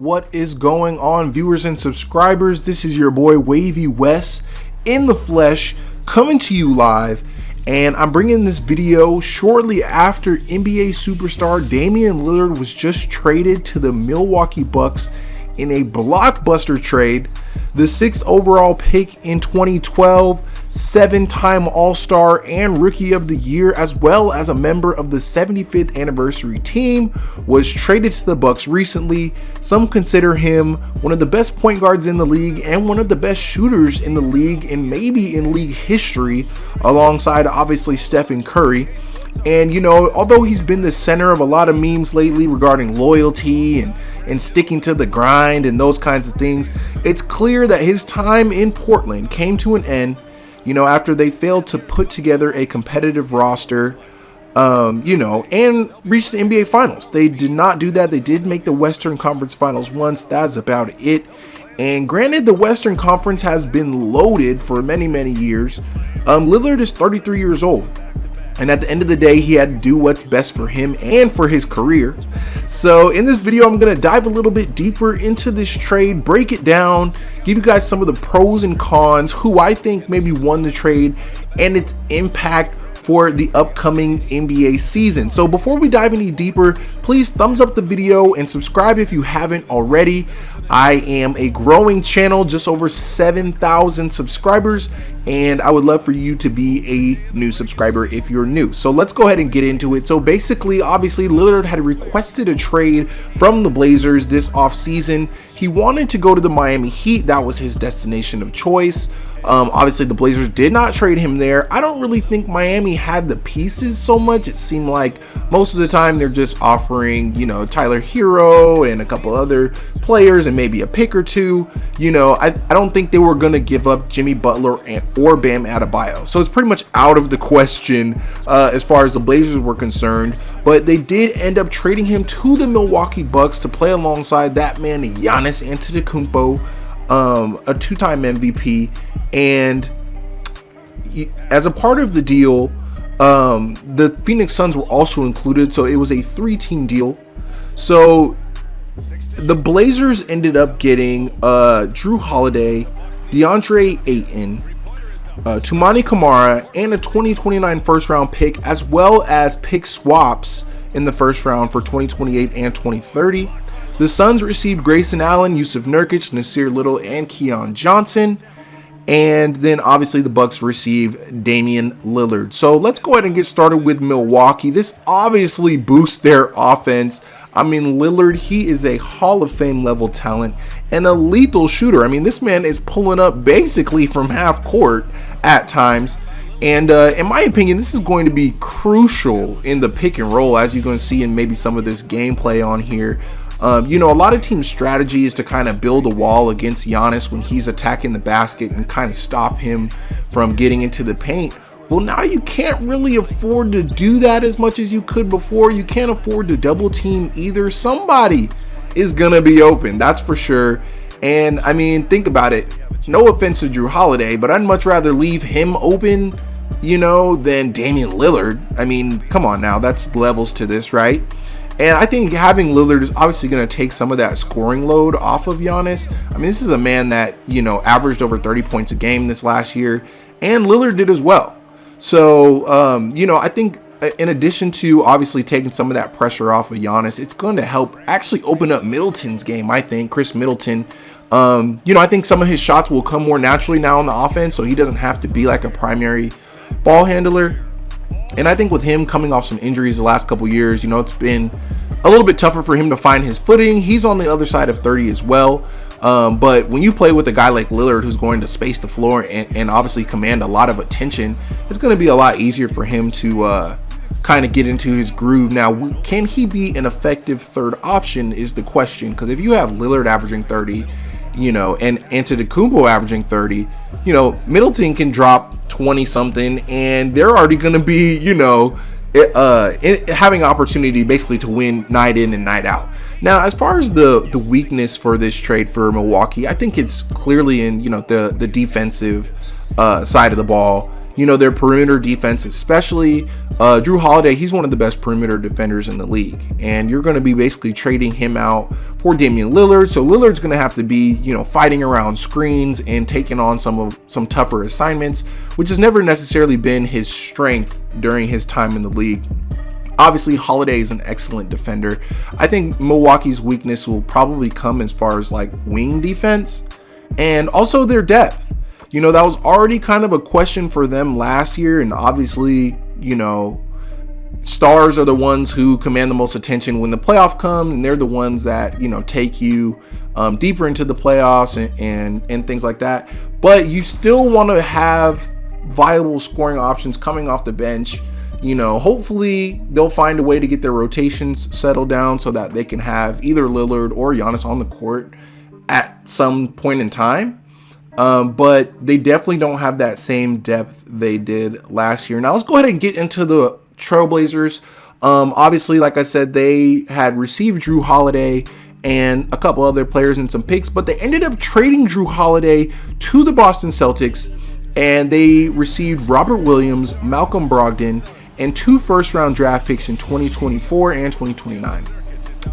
What is going on, viewers and subscribers? This is your boy Wavy West in the flesh, coming to you live, and I'm bringing this video shortly after NBA superstar Damian Lillard was just traded to the Milwaukee Bucks in a blockbuster trade. The 6th overall pick in 2012, 7-time All-Star and Rookie of the Year, as well as a member of the 75th anniversary team, was traded to the Bucks recently. Some consider him one of the best point guards in the league and one of the best shooters in the league and maybe in league history, alongside obviously Stephen Curry. And although he's been the center of a lot of memes lately regarding loyalty and sticking to the grind and those kinds of things, it's clear that his time in Portland came to an end, after they failed to put together a competitive roster, and reached the NBA Finals. They did not do that. They did make the Western Conference Finals once. That's about it. And granted, the Western Conference has been loaded for many, many years. Lillard is 33 years old. And at the end of the day, he had to do what's best for him and for his career. So in this video, I'm going to dive a little bit deeper into this trade, break it down, give you guys some of the pros and cons, who I think maybe won the trade, and its impact for the upcoming NBA season. So before we dive any deeper, please thumbs up the video and subscribe if you haven't already. I am a growing channel, just over 7,000 subscribers, and I would love for you to be a new subscriber if you're new. So let's go ahead and get into it. So basically, obviously, Lillard had requested a trade from the Blazers this offseason. He wanted to go to the Miami Heat. That was his destination of choice. Obviously, the Blazers did not trade him there. I don't really think Miami had the pieces so much. It seemed like most of the time they're just offering, Tyler Hero and a couple other players and maybe a pick or two. I don't think they were going to give up Jimmy Butler or Bam Adebayo. So it's pretty much out of the question as far as the Blazers were concerned. But they did end up trading him to the Milwaukee Bucks to play alongside that man, Giannis Antetokounmpo, a 2-time MVP. And as a part of the deal, the Phoenix Suns were also included, so it was a 3-team deal. So the Blazers ended up getting Drew Holiday, DeAndre Ayton, Toumani Camara, and a 2029 first-round pick, as well as pick swaps in the first round for 2028 and 2030. The Suns received Grayson Allen, Yusuf Nurkic, Nasir Little, and Keon Johnson. And then obviously the Bucks receive Damian Lillard. So let's go ahead and get started with Milwaukee. This obviously boosts their offense. I mean, Lillard, he is a Hall of Fame level talent and a lethal shooter. I mean, this man is pulling up basically from half court at times. And in my opinion, this is going to be crucial in the pick and roll, as you're going to see in maybe some of this gameplay on here. A lot of team strategy is to kind of build a wall against Giannis when he's attacking the basket and kind of stop him from getting into the paint. Well, now you can't really afford to do that as much as you could before. You can't afford to double team either. Somebody is going to be open, that's for sure. And I mean, think about it. No offense to Drew Holiday, but I'd much rather leave him open, than Damian Lillard. I mean, come on now, that's levels to this, right? And I think having Lillard is obviously going to take some of that scoring load off of Giannis. I mean, this is a man that, averaged over 30 points a game this last year, and Lillard did as well. So, I think in addition to obviously taking some of that pressure off of Giannis, it's going to help actually open up Middleton's game, I think. Chris Middleton, I think some of his shots will come more naturally now on the offense, so he doesn't have to be like a primary ball handler. And I think with him coming off some injuries the last couple years, it's been a little bit tougher for him to find his footing. He's on the other side of 30 as well. But when you play with a guy like Lillard, who's going to space the floor and obviously command a lot of attention, it's going to be a lot easier for him to kind of get into his groove. Now, can he be an effective third option is the question. Because if you have Lillard averaging 30, and Antetokounmpo averaging 30, Middleton can drop 20 something, and they're already going to be, having opportunity basically to win night in and night out. Now, as far as the weakness for this trade for Milwaukee, I think it's clearly in, the defensive side of the ball. their perimeter defense, especially Jrue Holiday. He's one of the best perimeter defenders in the league, and you're going to be basically trading him out for Damian Lillard. So Lillard's going to have to be, fighting around screens and taking on some tougher assignments, which has never necessarily been his strength during his time in the league. Obviously, Holiday is an excellent defender. I think Milwaukee's weakness will probably come as far as like wing defense and also their depth. That was already kind of a question for them last year, and obviously, stars are the ones who command the most attention when the playoff comes, and they're the ones that, take you deeper into the playoffs and things like that. But you still want to have viable scoring options coming off the bench. Hopefully they'll find a way to get their rotations settled down so that they can have either Lillard or Giannis on the court at some point in time. But they definitely don't have that same depth they did last year. Now let's go ahead and get into the Trailblazers. Obviously, like I said, they had received Jrue Holiday and a couple other players and some picks, but they ended up trading Jrue Holiday to the Boston Celtics, and they received Robert Williams, Malcolm Brogdon, and 2 first-round draft picks in 2024 and 2029.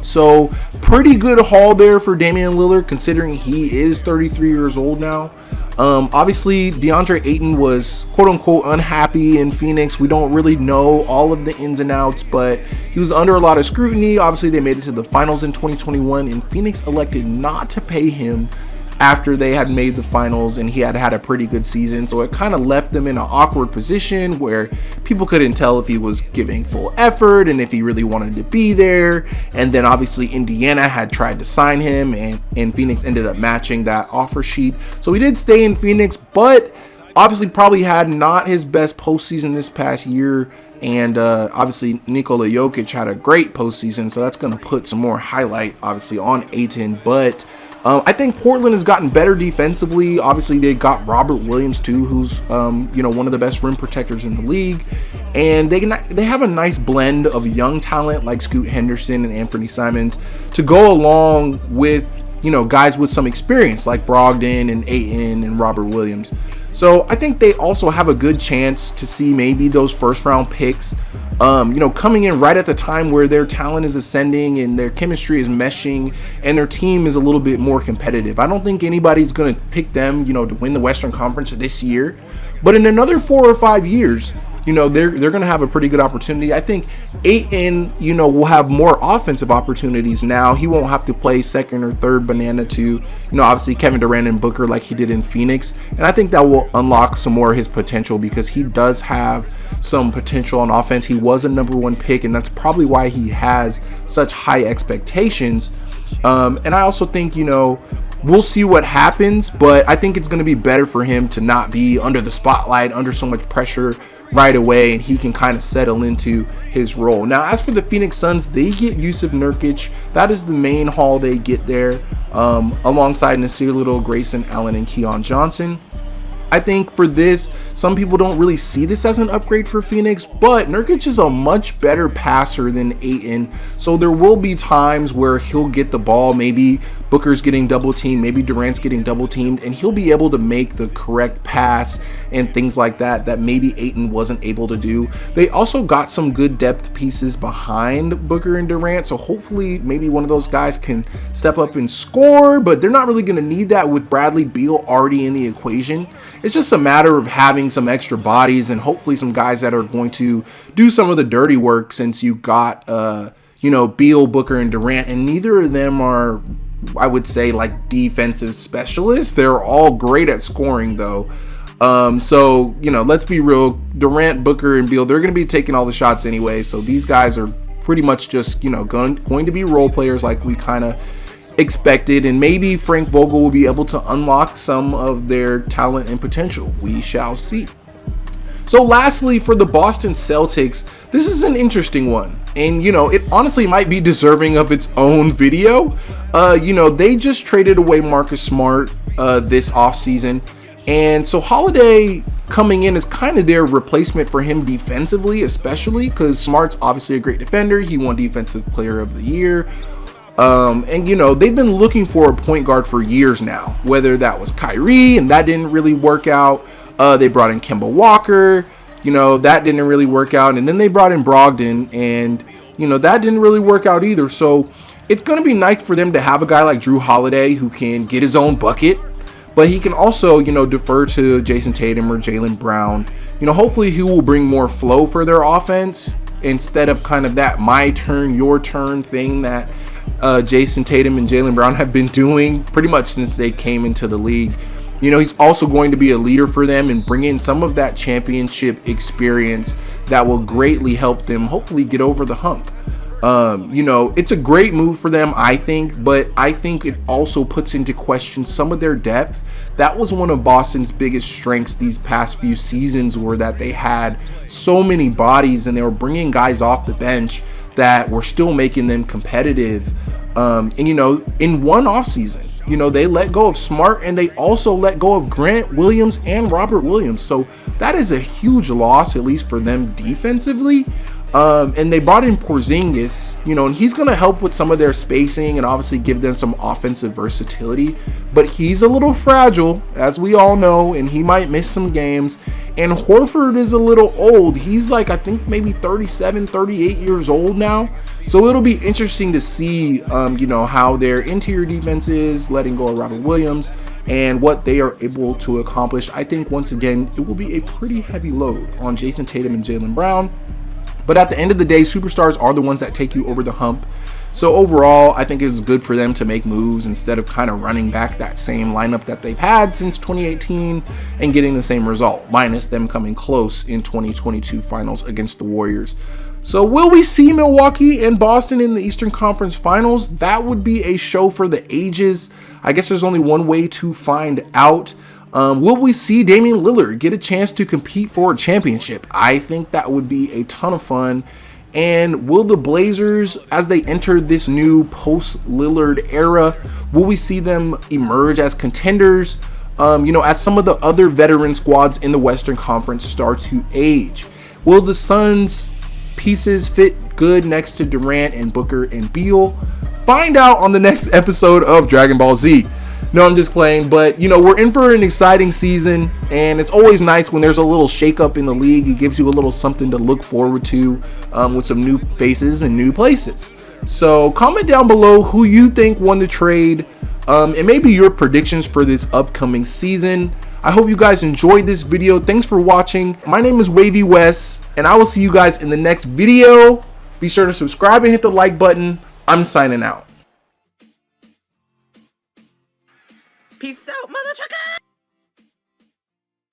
So pretty good haul there for Damian Lillard, considering he is 33 years old now. Obviously, DeAndre Ayton was quote-unquote unhappy in Phoenix. We don't really know all of the ins and outs, but he was under a lot of scrutiny. Obviously, they made it to the finals in 2021, and Phoenix elected not to pay him after they had made the finals and he had had a pretty good season. So it kind of left them in an awkward position where people couldn't tell if he was giving full effort and if he really wanted to be there. And then obviously Indiana had tried to sign him, and Phoenix ended up matching that offer sheet. So he did stay in Phoenix, but obviously probably had not his best postseason this past year. And obviously Nikola Jokic had a great postseason, so that's going to put some more highlight obviously on Ayton. But I think Portland has gotten better defensively. Obviously, they got Robert Williams too, who's one of the best rim protectors in the league, and they have a nice blend of young talent like Scoot Henderson and Anthony Simons to go along with guys with some experience like Brogdon and Ayton and Robert Williams. So I think they also have a good chance to see maybe those first round picks coming in right at the time where their talent is ascending and their chemistry is meshing and their team is a little bit more competitive. I don't think anybody's going to pick them, to win the Western Conference this year, but in another 4 or 5 years, they're going to have a pretty good opportunity. I think Ayton, will have more offensive opportunities now. He won't have to play second or third banana to, obviously Kevin Durant and Booker like he did in Phoenix. And I think that will unlock some more of his potential because he does have some potential on offense. He was a number 1 pick, and that's probably why he has such high expectations. And I also think, we'll see what happens, but I think it's going to be better for him to not be under the spotlight, under so much pressure right away, and he can kind of settle into his role. Now, as for the Phoenix Suns, they get Jusuf Nurkic. That is the main haul they get there, alongside Nasir Little, Grayson Allen, and Keon Johnson. I think for this, some people don't really see this as an upgrade for Phoenix, but Nurkic is a much better passer than Ayton, so there will be times where he'll get the ball. Maybe Booker's getting double teamed, maybe Durant's getting double teamed, and he'll be able to make the correct pass and things like that maybe Ayton wasn't able to do. They also got some good depth pieces behind Booker and Durant, so hopefully maybe one of those guys can step up and score, but they're not really going to need that with Bradley Beal already in the equation. It's just a matter of having some extra bodies and hopefully some guys that are going to do some of the dirty work, since you got Beal, Booker, and Durant, and neither of them are, I would say, like defensive specialists. They're all great at scoring though. So let's be real, Durant, Booker, and Beal, they're going to be taking all the shots anyway, so these guys are pretty much just going to be role players like we kind of expected, and maybe Frank Vogel will be able to unlock some of their talent and potential. We shall see. So lastly, for the Boston Celtics, this is an interesting one, and it honestly might be deserving of its own video. They just traded away Marcus Smart this offseason, and so Holiday coming in is kind of their replacement for him defensively, especially because Smart's obviously a great defender. He won Defensive Player of the Year. They've been looking for a point guard for years now, whether that was Kyrie and that didn't really work out. They brought in Kemba Walker. You know, that didn't really work out. And then they brought in Brogdon, and, you know, that didn't really work out either. So it's going to be nice for them to have a guy like Drew Holiday who can get his own bucket, but he can also, you know, defer to Jason Tatum or Jaylen Brown. You know, hopefully he will bring more flow for their offense instead of kind of that my turn, your turn thing that Jason Tatum and Jaylen Brown have been doing pretty much since they came into the league. You know, he's also going to be a leader for them and bring in some of that championship experience that will greatly help them hopefully get over the hump. You know, it's a great move for them, I think, but I think it also puts into question some of their depth. That was one of Boston's biggest strengths these past few seasons, were that they had so many bodies and they were bringing guys off the bench that were still making them competitive. And, you know, in one offseason, you know, they let go of Smart and they also let go of Grant Williams and Robert Williams. So that is a huge loss, at least for them defensively. And they brought in Porzingis, you know, and he's going to help with some of their spacing and obviously give them some offensive versatility. But he's a little fragile, as we all know, and he might miss some games. And Horford is a little old. He's like, I think maybe 37, 38 years old now. So it'll be interesting to see, you know, how their interior defense is, letting go of Robert Williams, and what they are able to accomplish. I think, once again, it will be a pretty heavy load on Jason Tatum and Jaylen Brown. But at the end of the day, superstars are the ones that take you over the hump. So overall, I think it was good for them to make moves instead of kind of running back that same lineup that they've had since 2018 and getting the same result, minus them coming close in 2022 finals against the Warriors. So will we see Milwaukee and Boston in the Eastern Conference Finals? That would be a show for the ages. I guess there's only one way to find out. Will we see Damian Lillard get a chance to compete for a championship? I think that would be a ton of fun. And will the Blazers, as they enter this new post-Lillard era, will we see them emerge as contenders? You know, as some of the other veteran squads in the Western Conference start to age. Will the Suns' pieces fit good next to Durant and Booker and Beal? Find out on the next episode of Dragon Ball Z. No, I'm just playing, but, you know, we're in for an exciting season, and it's always nice when there's a little shakeup in the league. It gives you a little something to look forward to with some new faces and new places. So comment down below who you think won the trade and maybe your predictions for this upcoming season. I hope you guys enjoyed this video. Thanks for watching. My name is Wavy West, and I will see you guys in the next video. Be sure to subscribe and hit the like button. I'm signing out. Peace out, mother trucker!